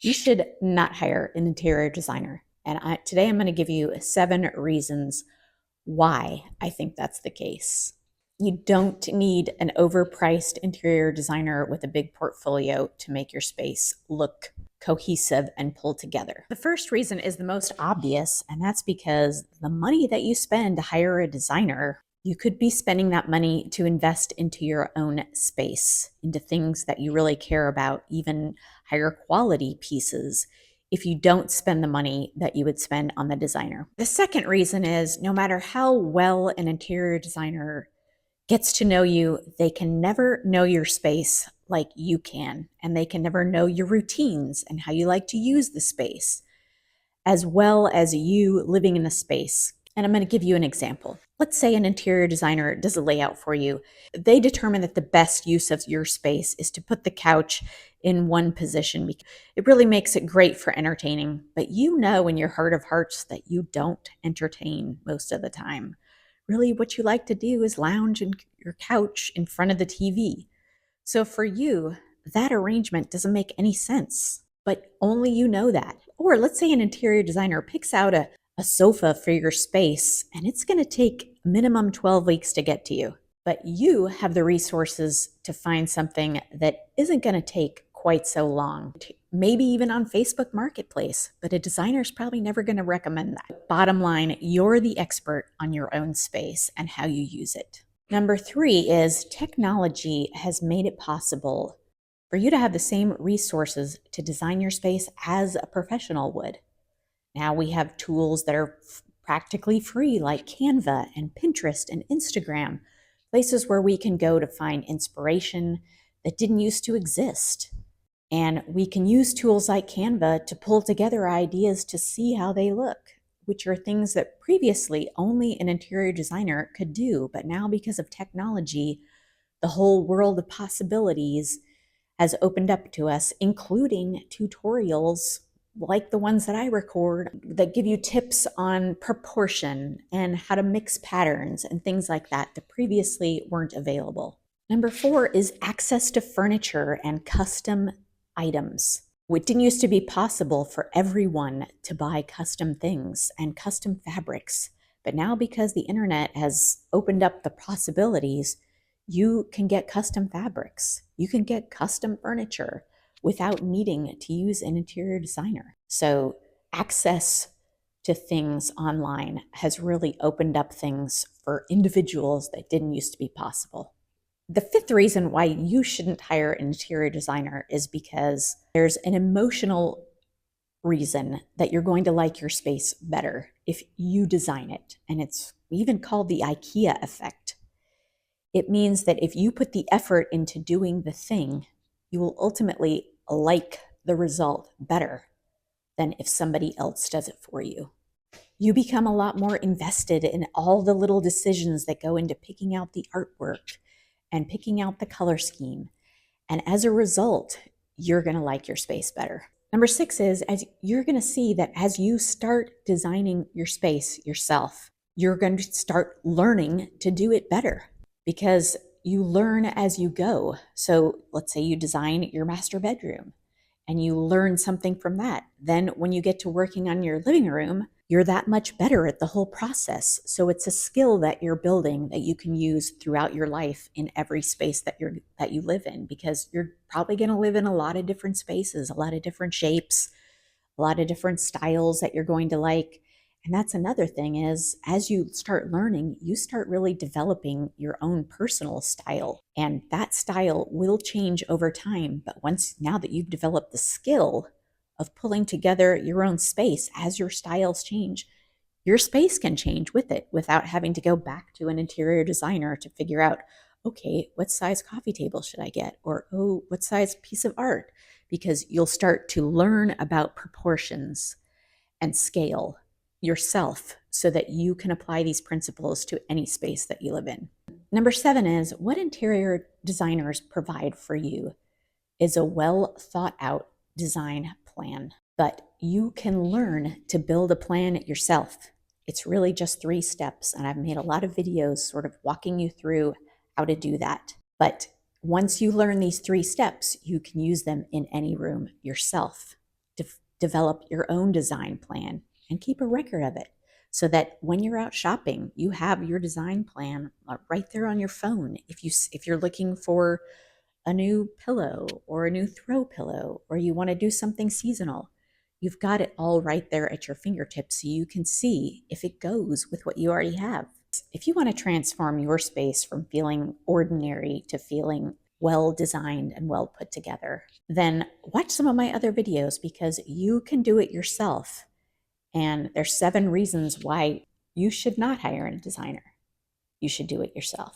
You should not hire an interior designer. And today I'm going to give you 7 reasons why I think that's the case. You don't need an overpriced interior designer with a big portfolio to make your space look cohesive and pulled together. The first reason is the most obvious, and that's because the money that you spend to hire a designer, you could be spending that money to invest into your own space, into things that you really care about, even higher quality pieces, if you don't spend the money that you would spend on the designer. The second reason is no matter how well an interior designer gets to know you, they can never know your space like you can, and they can never know your routines and how you like to use the space, as well as you living in the space. And I'm going to give you an example. Let's say an interior designer does a layout for you. They determine that the best use of your space is to put the couch in one position. It really makes it great for entertaining, but you know in your heart of hearts that you don't entertain most of the time. Really, what you like to do is lounge in your couch in front of the TV. So for you, that arrangement doesn't make any sense, but only you know that. Or let's say an interior designer picks out a sofa for your space, and it's going to take minimum 12 weeks to get to you. But you have the resources to find something that isn't going to take quite so long, maybe even on Facebook Marketplace, but a designer's probably never going to recommend that. Bottom line, you're the expert on your own space and how you use it. Number 3 is technology has made it possible for you to have the same resources to design your space as a professional would. Now we have tools that are practically free like Canva and Pinterest and Instagram, places where we can go to find inspiration that didn't used to exist. And we can use tools like Canva to pull together ideas to see how they look, which are things that previously only an interior designer could do. But now, because of technology, the whole world of possibilities has opened up to us, including tutorials like the ones that I record that give you tips on proportion and how to mix patterns and things like that that previously weren't available. Number 4 is access to furniture and custom items. It didn't used to be possible for everyone to buy custom things and custom fabrics, but now because the internet has opened up the possibilities, you can get custom fabrics. You can get custom furniture without needing to use an interior designer. So access to things online has really opened up things for individuals that didn't used to be possible. The 5th reason why you shouldn't hire an interior designer is because there's an emotional reason that you're going to like your space better if you design it. And it's even called the IKEA effect. It means that if you put the effort into doing the thing, you will ultimately like the result better than if somebody else does it for you. You become a lot more invested in all the little decisions that go into picking out the artwork and picking out the color scheme. And as a result, you're going to like your space better. Number 6 is as you're going to see that as you start designing your space yourself, you're going to start learning to do it better because you learn as you go. So let's say you design your master bedroom and you learn something from that. Then when you get to working on your living room, you're that much better at the whole process. So it's a skill that you're building that you can use throughout your life in every space that you live in, because you're probably going to live in a lot of different spaces, a lot of different shapes, a lot of different styles that you're going to like. And that's another thing is as you start learning, you start really developing your own personal style. And that style will change over time. But now that you've developed the skill of pulling together your own space as your styles change, your space can change with it without having to go back to an interior designer to figure out, okay, what size coffee table should I get? Or, oh, what size piece of art? Because you'll start to learn about proportions and scale yourself so that you can apply these principles to any space that you live in. Number 7 is what interior designers provide for you is a well thought out design plan, but you can learn to build a plan yourself. It's really just 3 steps, and I've made a lot of videos sort of walking you through how to do that. But once you learn these 3 steps, you can use them in any room yourself. develop your own design plan and keep a record of it so that when you're out shopping, you have your design plan right there on your phone. If you're looking for a new pillow or a new throw pillow, or you want to do something seasonal, you've got it all right there at your fingertips so you can see if it goes with what you already have. If you want to transform your space from feeling ordinary to feeling well designed and well put together, then watch some of my other videos because you can do it yourself. And there's 7 reasons why you should not hire a designer. You should do it yourself.